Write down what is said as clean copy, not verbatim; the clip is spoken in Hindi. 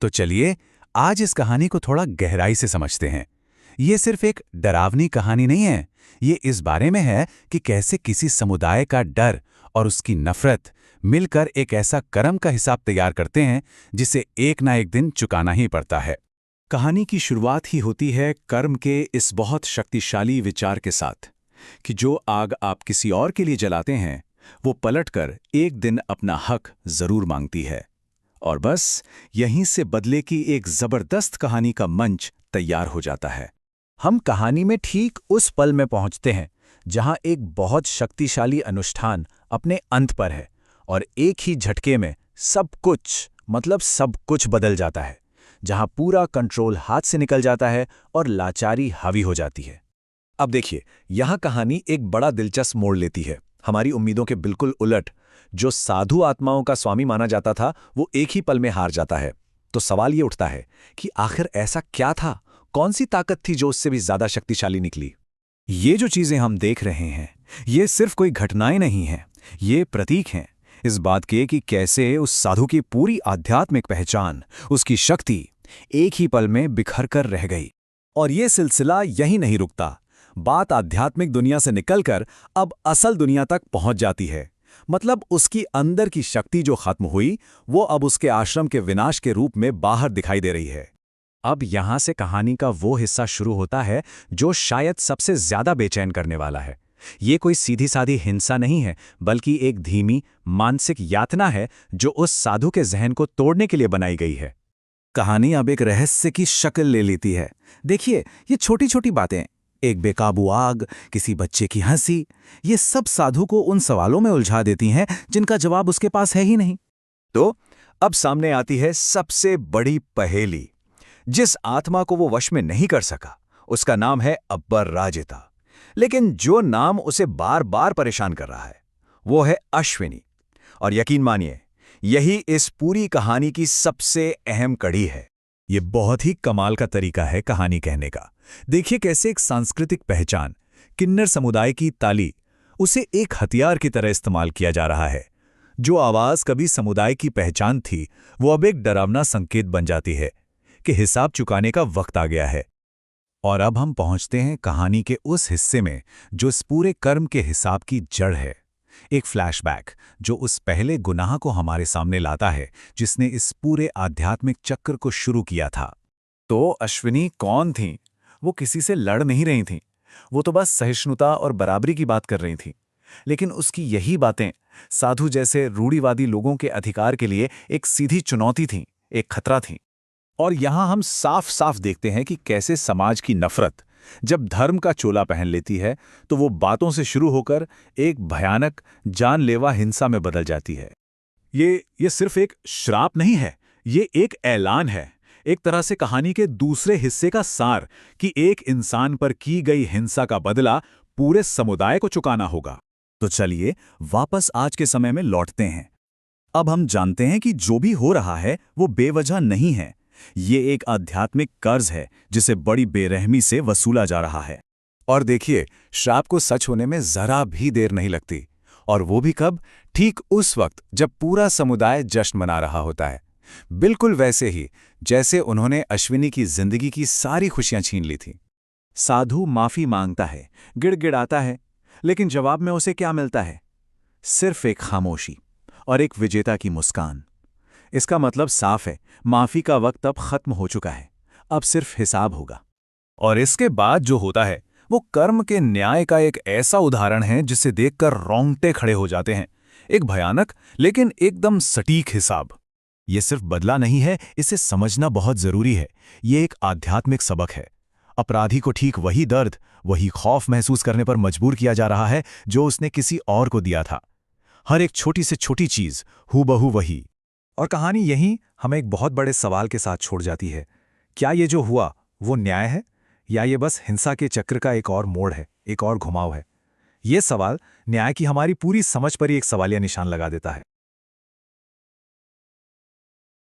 तो चलिए आज इस कहानी को थोड़ा गहराई से समझते हैं। ये सिर्फ एक डरावनी कहानी नहीं है, ये इस बारे में है कि कैसे किसी समुदाय का डर और उसकी नफरत मिलकर एक ऐसा कर्म का हिसाब तैयार करते हैं जिसे एक ना एक दिन चुकाना ही पड़ता है। कहानी की शुरुआत ही होती है कर्म के इस बहुत शक्तिशाली विचार के साथ कि जो आग आप किसी और के लिए जलाते हैं वो पलटकर एक दिन अपना हक जरूर मांगती है। और बस यहीं से बदले की एक जबरदस्त कहानी का मंच तैयार हो जाता है। हम कहानी में ठीक उस पल में पहुंचते हैं जहां एक बहुत शक्तिशाली अनुष्ठान अपने अंत पर है और एक ही झटके में सब कुछ बदल जाता है, जहां पूरा कंट्रोल हाथ से निकल जाता है और लाचारी हावी हो जाती है। अब देखिए, यहां कहानी एक बड़ा दिलचस्प मोड़ लेती है। हमारी उम्मीदों के बिल्कुल उलट, जो साधु आत्माओं का स्वामी माना जाता था वो एक ही पल में हार जाता है। तो सवाल ये उठता है कि आखिर ऐसा क्या था, कौन सी ताकत थी जो उससे भी ज्यादा शक्तिशाली निकली। ये जो चीजें हम देख रहे हैं ये सिर्फ कोई घटनाएं नहीं हैं, ये प्रतीक हैं इस बात के कि कैसे उस साधु की पूरी आध्यात्मिक पहचान, उसकी शक्ति एक ही पल में बिखर कर रह गई। और ये सिलसिला यहीं नहीं रुकता, बात आध्यात्मिक दुनिया से निकलकर अब असल दुनिया तक पहुंच जाती है। मतलब उसकी अंदर की शक्ति जो खत्म हुई वो अब उसके आश्रम के विनाश के रूप में बाहर दिखाई दे रही है। अब यहां से कहानी का वो हिस्सा शुरू होता है जो शायद सबसे ज्यादा बेचैन करने वाला है। ये कोई सीधी सादी हिंसा नहीं है, बल्कि एक धीमी मानसिक यातना है जो उस साधु के जहन को तोड़ने के लिए बनाई गई है। कहानी अब एक रहस्य की शक्ल ले लेती है। देखिए, ये छोटी छोटी बातें, एक बेकाबू आग, किसी बच्चे की हंसी, ये सब साधु को उन सवालों में उलझा देती हैं जिनका जवाब उसके पास है ही नहीं। तो अब सामने आती है सबसे बड़ी पहेली। जिस आत्मा को वो वश में नहीं कर सका उसका नाम है अपराजिता, लेकिन जो नाम उसे बार बार परेशान कर रहा है वो है अश्विनी। और यकीन मानिए, यही इस पूरी कहानी की सबसे अहम कड़ी है। ये बहुत ही कमाल का तरीका है कहानी कहने का। देखिए कैसे एक सांस्कृतिक पहचान, किन्नर समुदाय की ताली, उसे एक हथियार की तरह इस्तेमाल किया जा रहा है। जो आवाज कभी समुदाय की पहचान थी वो अब एक डरावना संकेत बन जाती है कि हिसाब चुकाने का वक्त आ गया है। और अब हम पहुंचते हैं कहानी के उस हिस्से में जो इस पूरे कर्म के हिसाब की जड़ है। एक फ्लैशबैक जो उस पहले गुनाह को हमारे सामने लाता है जिसने इस पूरे आध्यात्मिक चक्र को शुरू किया था। तो अश्विनी कौन थीं? वो किसी से लड़ नहीं रही थीं, वो तो बस सहिष्णुता और बराबरी की बात कर रही थीं। लेकिन उसकी यही बातें साधु जैसे रूढ़िवादी लोगों के अधिकार के लिए एक सीधी चुनौती थीं, एक खतरा थीं। और यहां हम साफ साफ देखते हैं कि कैसे समाज की नफरत जब धर्म का चोला पहन लेती है तो वो बातों से शुरू होकर एक भयानक जानलेवा हिंसा में बदल जाती है। ये सिर्फ एक श्राप नहीं है, ये एक ऐलान है, एक तरह से कहानी के दूसरे हिस्से का सार कि एक इंसान पर की गई हिंसा का बदला पूरे समुदाय को चुकाना होगा। तो चलिए वापस आज के समय में लौटते हैं। अब हम जानते हैं कि जो भी हो रहा है वो बेवजह नहीं है। ये एक आध्यात्मिक कर्ज है जिसे बड़ी बेरहमी से वसूला जा रहा है। और देखिए, श्राप को सच होने में जरा भी देर नहीं लगती। और वो भी कब? ठीक उस वक्त जब पूरा समुदाय जश्न मना रहा होता है। बिल्कुल वैसे ही जैसे उन्होंने अश्विनी की जिंदगी की सारी खुशियां छीन ली थीं। साधु माफी मांगता है, गिड़गिड़ाता है, लेकिन जवाब में उसे क्या मिलता है? सिर्फ एक खामोशी और एक विजेता की मुस्कान। इसका मतलब साफ है, माफी का वक्त अब खत्म हो चुका है, अब सिर्फ हिसाब होगा। और इसके बाद जो होता है वो कर्म के न्याय का एक ऐसा उदाहरण है जिसे देखकर रोंगटे खड़े हो जाते हैं। एक भयानक लेकिन एकदम सटीक हिसाब। ये सिर्फ बदला नहीं है, इसे समझना बहुत जरूरी है। ये एक आध्यात्मिक सबक है। अपराधी को ठीक वही दर्द, वही खौफ महसूस करने पर मजबूर किया जा रहा है जो उसने किसी और को दिया था। हर एक छोटी से छोटी चीज हूबहू वही। और कहानी यहीं हमें एक बहुत बड़े सवाल के साथ छोड़ जाती है। क्या ये जो हुआ वो न्याय है, या ये बस हिंसा के चक्र का एक और मोड़ है, एक और घुमाव है? ये सवाल न्याय की हमारी पूरी समझ पर ही एक सवालिया निशान लगा देता है।